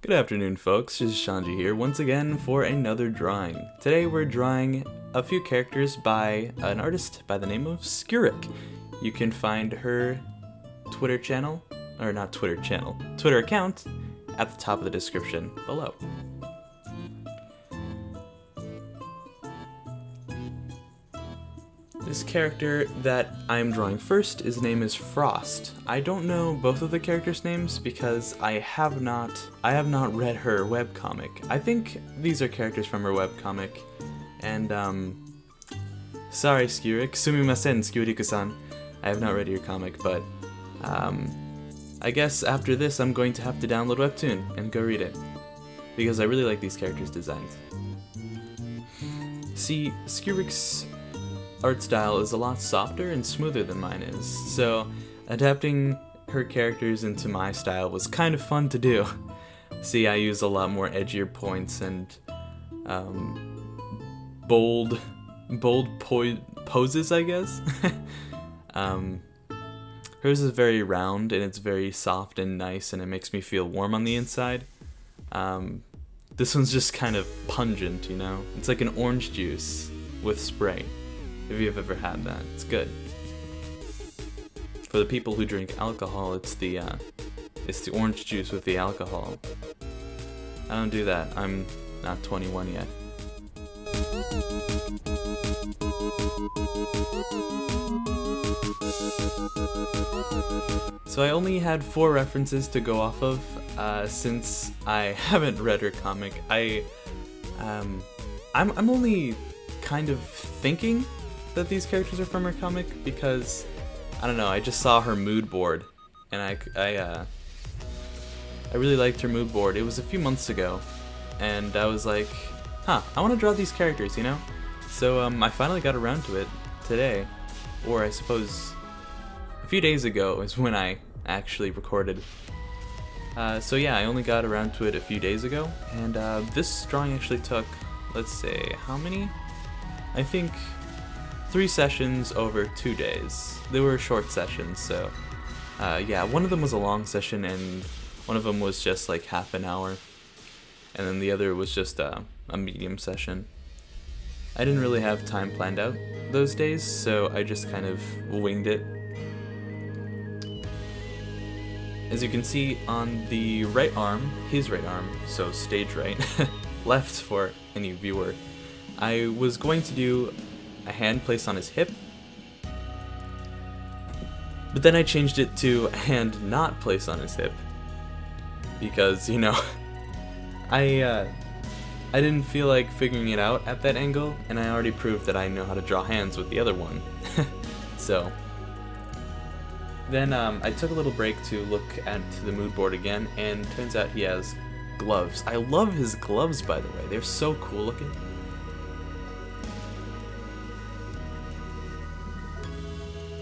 Good afternoon, folks. This is Shanji here once again for another drawing. Today we're drawing a few characters by an artist by the name of Skewric. You can find her Twitter account at the top of the description below. This character that I'm drawing first, his name is Frost. I don't know both of the characters' names because I have not read her webcomic. I think these are characters from her webcomic. And sorry Skewric, sumimasen Skewric-san. I have not read your comic, but I guess after this I'm going to have to download Webtoon and go read it. Because I really like these characters' designs. See, Skewric's art style is a lot softer and smoother than mine is, so adapting her characters into my style was kind of fun to do. See, I use a lot more edgier points and bold poses, I guess. Hers is very round and it's very soft and nice and it makes me feel warm on the inside. This one's just kind of pungent, you know? It's like an orange juice with spray. If you've ever had that, it's good. For the people who drink alcohol, it's the orange juice with the alcohol. I don't do that. I'm not 21 yet. So I only had 4 references to go off of since I haven't read her comic. I'm only kind of thinking that these characters are from her comic because I don't know, I just saw her mood board and I really liked her mood board. It was a few months ago and I was like, I want to draw these characters, you know? So I finally got around to it today, or I suppose a few days ago is when I actually recorded. So yeah, I only got around to it a few days ago, and this drawing actually took, let's say, how many? I think 3 sessions over 2 days. They were short sessions, so yeah, one of them was a long session and one of them was just like half an hour, and then the other was just a medium session. I didn't really have time planned out those days, so I just kind of winged it. As you can see on the right arm, his right arm, so stage right, left for any viewer, I was going to do a hand placed on his hip, but then I changed it to a hand not placed on his hip because, you know, I didn't feel like figuring it out at that angle, and I already proved that I know how to draw hands with the other one. So then I took a little break to look at the mood board again, and turns out he has gloves. I love his gloves, by the way. They're so cool looking.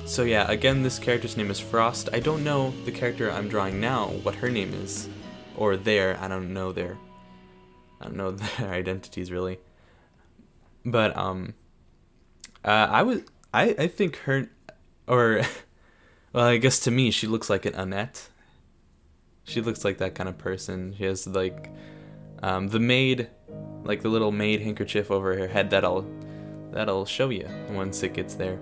So yeah, again, this character's name is Frost. I don't know the character I'm drawing now, what her name is. Or I don't know their identities really. But I think her, or well, I guess to me she looks like an Annette. She looks like that kind of person. She has like the maid, like the little maid handkerchief over her head that'll show you once it gets there.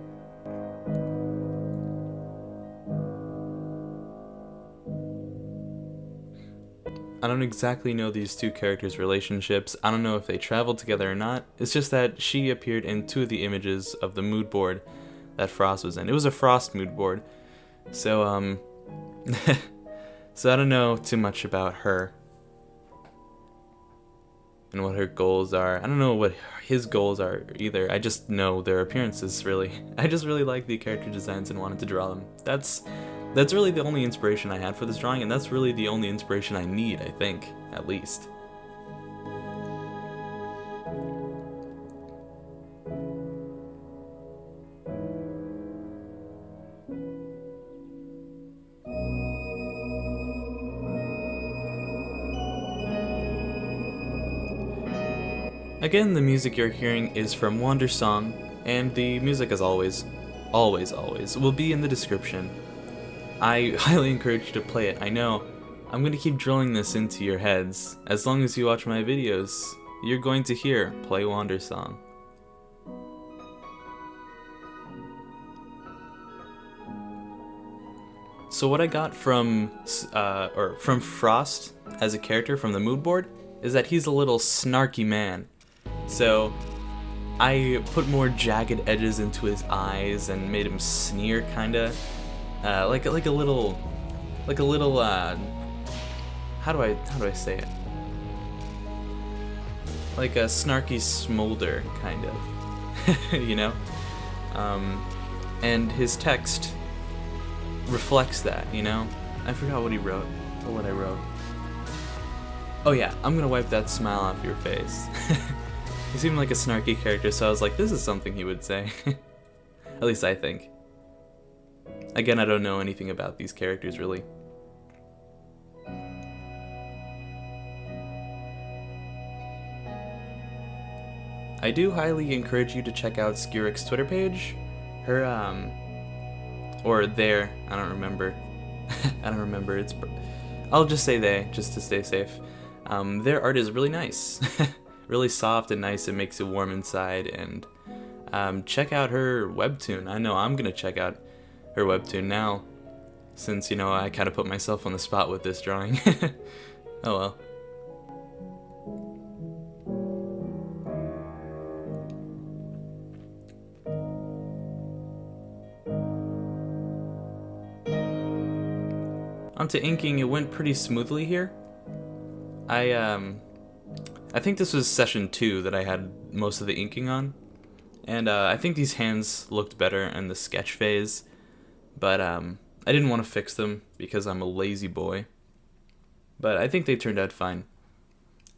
I don't exactly know these two characters' relationships. I don't know if they traveled together or not. It's just that she appeared in 2 of the images of the mood board that Frost was in. It was a Frost mood board. So, so I don't know too much about her and what her goals are. I don't know what his goals are either. I just know their appearances, really. I just really like the character designs and wanted to draw them. That's really the only inspiration I had for this drawing, and that's really the only inspiration I need, I think, at least. Again, the music you're hearing is from Wander Song, and the music, as always, will be in the description. I highly encourage you to play it. I know I'm gonna keep drilling this into your heads. As long as you watch my videos, you're going to hear Play Wander Song. So what I got from Frost as a character from the mood board is that he's a little snarky man. So I put more jagged edges into his eyes and made him sneer, kinda, like a little how do I say it? Like a snarky smolder, kind of, you know. And his text reflects that, you know? I forgot what he wrote, or what I wrote. Oh yeah, I'm gonna wipe that smile off your face. He seemed like a snarky character, so I was like, this is something he would say. At least I think. Again, I don't know anything about these characters, really. I do highly encourage you to check out Skewric's Twitter page. Her, or their, I don't remember. I don't remember, I'll just say they, just to stay safe. Their art is really nice. Really soft and nice, it makes you warm inside, and check out her webtoon. I know I'm gonna check out her webtoon now, since, you know, I kind of put myself on the spot with this drawing. Oh well. Onto inking, it went pretty smoothly here. I think this was session 2 that I had most of the inking on, and I think these hands looked better in the sketch phase, but I didn't want to fix them because I'm a lazy boy. But I think they turned out fine.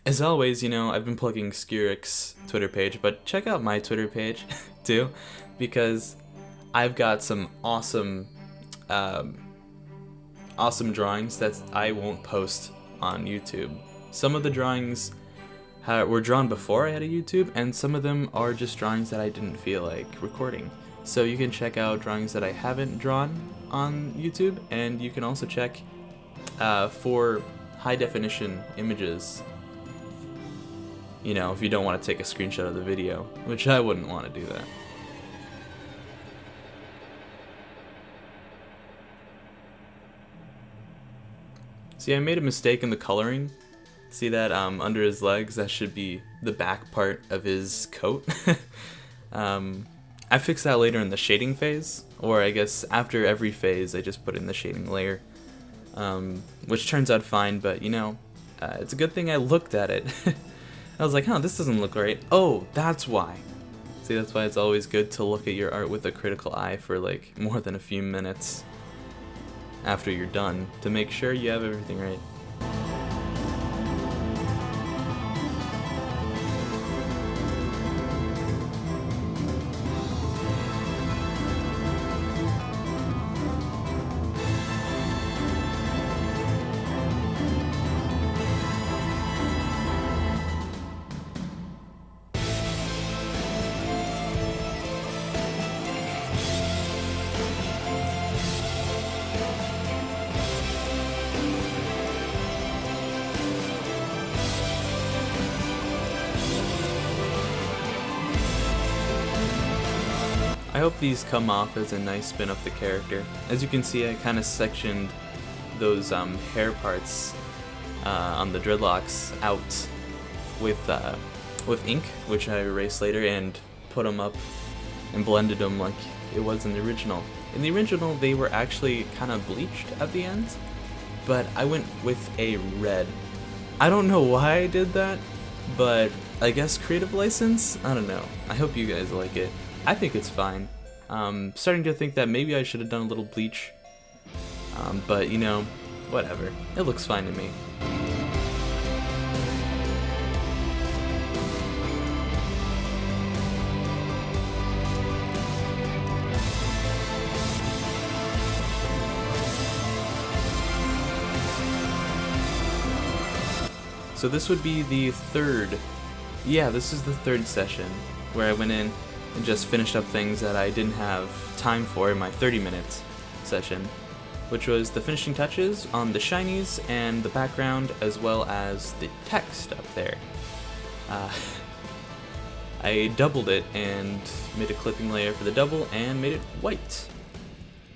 As always, you know, I've been plugging Skewric's Twitter page, but check out my Twitter page too, because I've got some awesome drawings that I won't post on YouTube. Some of the drawings were drawn before I had a YouTube, and some of them are just drawings that I didn't feel like recording. So you can check out drawings that I haven't drawn on YouTube, and you can also check for high definition images. You know, if you don't want to take a screenshot of the video, which I wouldn't want to do that. See, I made a mistake in the coloring. See that under his legs? That should be the back part of his coat. I fixed that later in the shading phase, or I guess after every phase I just put in the shading layer, which turns out fine, but you know, it's a good thing I looked at it. I was like, huh, this doesn't look right. Oh, that's why. See, that's why it's always good to look at your art with a critical eye for like more than a few minutes after you're done to make sure you have everything right. I hope these come off as a nice spin of the character. As you can see, I kind of sectioned those hair parts on the dreadlocks out with ink, which I erased later, and put them up and blended them like it was in the original. In the original, they were actually kind of bleached at the end, but I went with a red. I don't know why I did that, but I guess creative license? I don't know. I hope you guys like it. I think it's fine. Starting to think that maybe I should have done a little bleach, but you know, whatever. It looks fine to me. So this would be the third, yeah, this is the third session where I went in and just finished up things that I didn't have time for in my 30-minute session. which was the finishing touches on the shinies and the background, as well as the text up there. I doubled it and made a clipping layer for the double and made it white,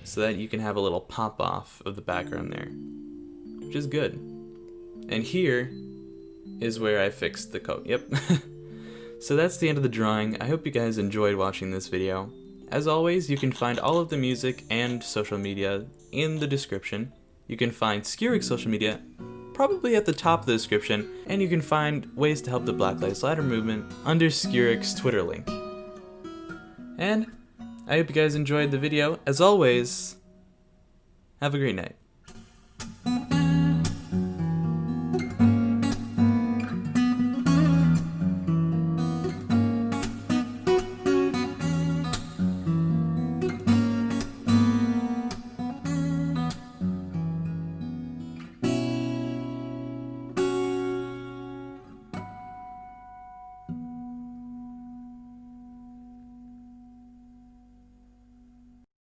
so that you can have a little pop off of the background there, which is good. And here is where I fixed the coat. Yep. So that's the end of the drawing. I hope you guys enjoyed watching this video. As always, you can find all of the music and social media in the description. You can find Skewric's social media probably at the top of the description, and you can find ways to help the Black Lives Matter movement under Skewric's Twitter link. And I hope you guys enjoyed the video. As always, have a great night.